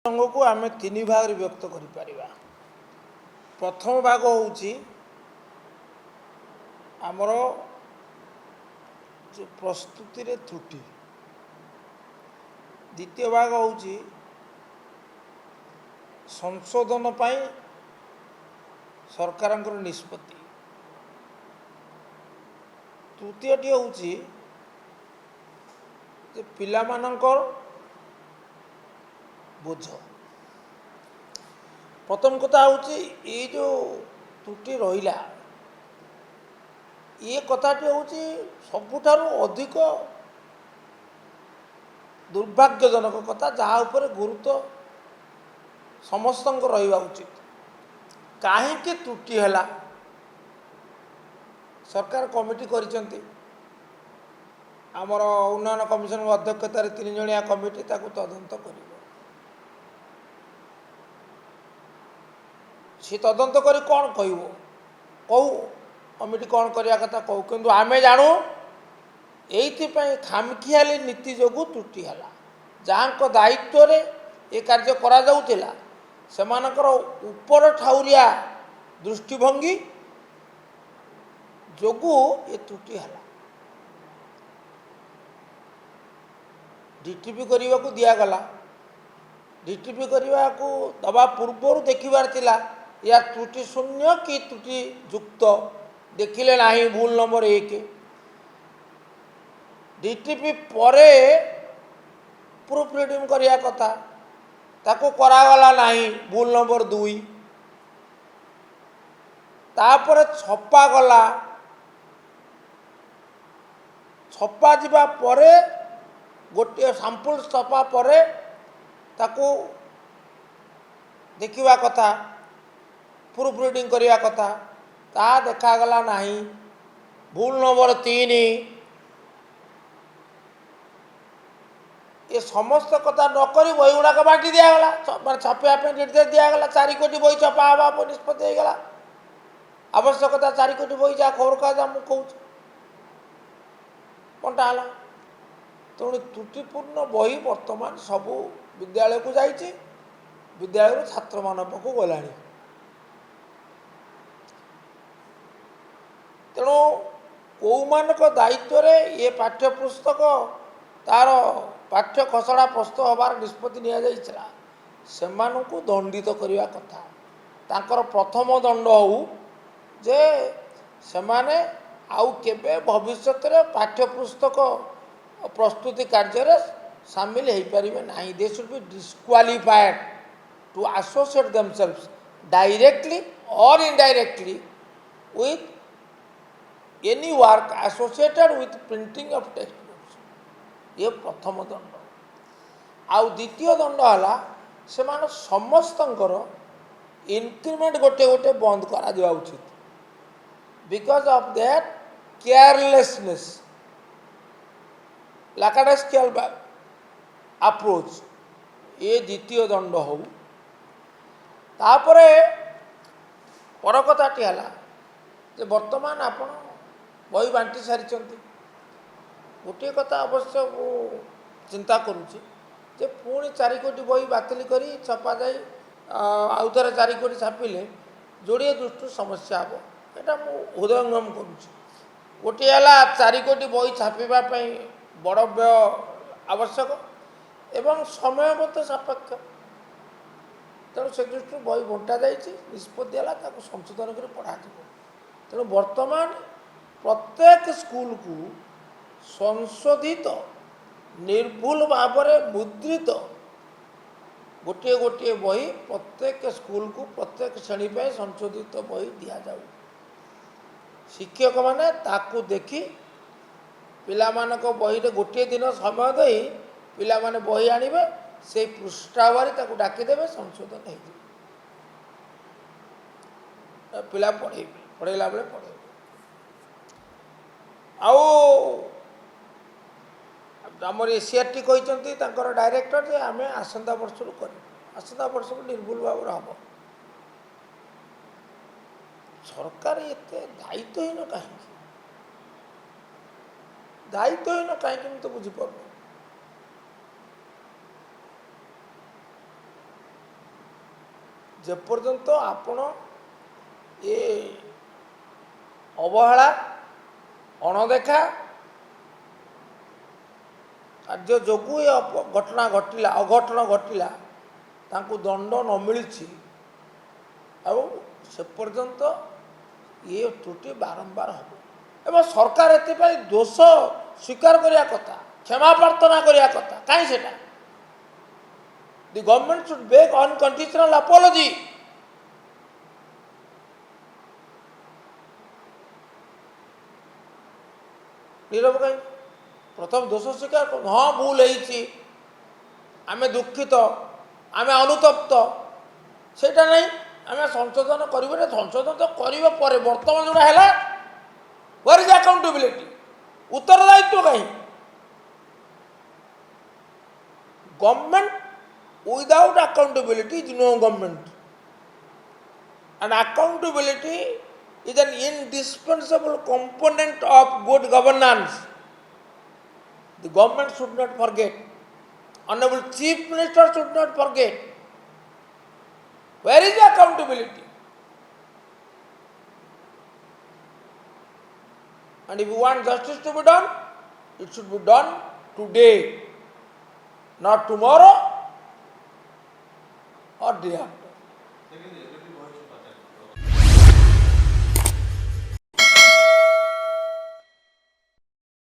प्रसंग को आम तीन भाग व्यक्त कर। प्रथम भाग हूँ आमर जो प्रस्तुति रे त्रुटि, द्वितीय भाग हूँ संशोधन पाई सरकार निष्पत्ति, तृतीयटी हूँ पिला मानकर बोझ। प्रथम कथा हूँ ये जो त्रुटि रहा ये कथाटी हूँ सबुठारु अधिक दुर्भाग्यजनक कथा, जहाँ उपर गुरुत्व समस्त रहा उचित। कहीं त्रुटि है सरकार कमिटी करिसेंती, आमर उन्नयन कमिशन अध्यक्षतार 3 जणिया कमिटी ताकू तदंत कर। सी तदंत करी कौन कहू कहू कमिटी कौन करने कथा कहू, किंतु आमे जानू ये खामखियाली नीति जोगु त्रुटि है। जहाँ दायित्व रे ये कार्य करा जाउथिला सेमानकर ऊपर ठाउरिया दृष्टिभंगी जोगु ये त्रुटि है। डीटीपी करने को दिगला, डीटीपी करने को दबा पूर्व देखिबार थिला या त्रुटि शून्य कि त्रुटि युक्त देखिले नहीं। भूल नंबर 1 डीटीपी परे प्रूफ रिडिंग करिया कथा ताको करागला नहीं। भूल नंबर 2 तापर छपा गला, छपा जिबा परे गोटे सैंपल छपा परे ताको देखिबा कथा, प्रूफ रिडिंग करिया कथा, ता देखागला नहीं। भूल नंबर 3 ये समस्त कथा नक बही गुड़ाक बांटी दिगला, छापा निर्देश दिगला। 4 कोटी बही छपा हवा निष्पत्ति होगला। आवश्यकता 4 कोटी बही जहाँ खबर कहा मुझे कहूँ बंटाला। तेणु त्रुटिपूर्ण बही वर्तमान सबू विद्यालय को जाइए, विद्यालय छात्र मान पाक गला। तेणु कौ मानक दायित्व रे ये पाठ्यपुस्तक तार पाठ्य खसड़ा प्रस्तुत हबार निष्पत्ति निया सेमानंकु दंडित करने कथा। तांकर प्रथम दंड हो जे सेमाने आउ केबे भविष्यत रे पाठ्यपुस्तक प्रस्तुति कार्य सामिल हो पारे नहीं। They should be disqualified to associate themselves directly और indirectly with any work associated with printing of text books। ये प्रथम दंड। आउ द्वितीय दंड है से समस्तंकर इंक्रीमेंट गोटे गोटे बंद करा दिया उचित, because of that carelessness lackadaisical approach. ये द्वितीय दंड हो। तापरे पर कथाटी है जे वर्तमान आपण बही बांटी सारी। गोटे कथा अवश्य चिंता करुचे जे पुणी 4 कोटी बही बातिल करी छपा जाए आउ थे 4 कोटी छापिले जोड़े दृष्टि समस्या हे। यहाँ मुझे हृदयंगम करुँच। गोटे है 4 कोटी बही छापापी बड़ व्यय आवश्यक एवं समयबद्ध सापेक्ष। तेणु से दृष्टि बही बंटा जाए निष्पत्ति है संशोधन कर पढ़ा। तेणु वर्तमान प्रत्येक स्कूल को संशोधित निर्भुल भाव में मुद्रित गोटे गोटे बही प्रत्येक स्कूल को प्रत्येक श्रेणी पर संशोधित बही दि जाऊ। शिक्षक माने ताकू देखी पिला मानक बही रे गोटे दिन समय दे पिला माने बही आनिबे, से पृष्ठावरी ताकू डाकीदेवे, संशोधन हो पिला पढ़ेबे, पढ़ेला बेले पढ़े। आमर एसीआरटी कहते डायरेक्टर जे आम आसंता वर्ष कर आसंता वर्ष को निर्भुल भाव हम। सरकार एत दायित्वहीन कहीं मुझे बुझीपार। ଯେପର୍ଯ୍ୟନ୍ତ ଆପଣ ଏ ଅବହେଳା ଅଣଦେଖା କାର୍ଯ୍ୟ ଯୋଗୁଁ ଏ ଘଟଣା ଘଟିଲା ଅଘଟଣ ଘଟିଲା ତାଙ୍କୁ ଦଣ୍ଡ ନ ମିଳିଛି ଆଉ ସେ ପର୍ଯ୍ୟନ୍ତ ଇଏ ତ୍ରୁଟି ବାରମ୍ବାର ହେବ ଏବଂ ସରକାର ଏଥିପାଇଁ ଦୋଷ ସ୍ୱୀକାର କରିବା କଥା କ୍ଷମା ପ୍ରାର୍ଥନା କରିବା କଥା କାହିଁ ସେଟା the government should beg unconditional apology नीरव कहीं प्रथम दोष स्वीकार हाँ भूल होती आम दुखित आम अनुतप्त सेटा नहीं आम संशोधन करें संशोधन तो करने पर बर्तमान जोड़ा है वेयर इज अकाउंटेबिलिटी उत्तरदायित्व कहीं government without accountability is no government and accountability is an indispensable component of good governance. The government should not forget. Honorable Chief Minister should not forget. Where is the accountability? And if you want justice to be done, it should be done today, not tomorrow or day after.